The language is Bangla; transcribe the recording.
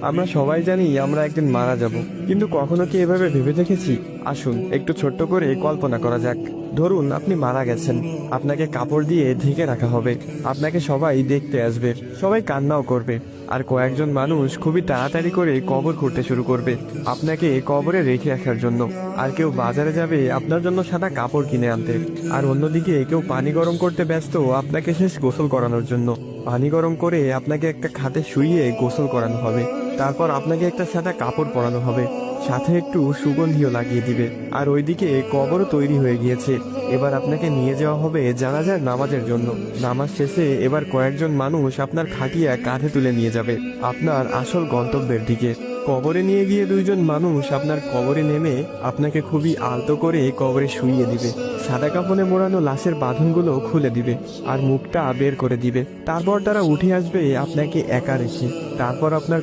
আমরা সবাই জানি আমরা একদিন মারা যাব, কিন্তু কখনো কি এভাবে ভেবে দেখেছি? আসুন একটু ছোট্ট করে কল্পনা করা যাক। ধরুন আপনি মারা গেছেন, আপনাকে কাপড় দিয়ে ঢেকে রাখা হবে, আপনাকে সবাই দেখতে আসবে, সবাই কান্নাও করবে, আর কয়েকজন মানুষ খুবই তাড়াতাড়ি করে কবর খুঁড়তে শুরু করবে আপনাকে কবরে রেখে রাখার জন্য। আর কেউ বাজারে যাবে আপনার জন্য সাদা কাপড় কিনে আনতে, আর অন্যদিকে কেউ পানি গরম করতে ব্যস্ত আপনাকে শেষ গোসল করানোর জন্য। পানি গরম করে আপনাকে একটা খাটে শুইয়ে গোসল করানো হবে, তারপর আপনাকে একটা সাদা কাপড় পরানো হবে, সাথে একটু সুগন্ধিও লাগিয়ে দিবে। আর ওইদিকে কবরও তৈরি হয়ে গিয়েছে। এবার আপনাকে নিয়ে যাওয়া হবে জানাজার নামাজের জন্য। নামাজ শেষে এবার কয়েকজন মানুষ আপনার খাটিয়া কাঁধে তুলে নিয়ে যাবে আপনার আসল গন্তব্যের দিকে। কবরে নিয়ে গিয়ে দুইজন মানুষ আপনার কবরে নেমে আপনাকে খুবই আলতো করে কবরে শুইয়ে দিবে, সাদা কাপড়ে মোড়ানো লাশের বাঁধনগুলো খুলে দিবে আর মুখটা বের করে দিবে। তারপর তারা উঠে আসবে আপনাকে একা রেখে। তারপর আপনার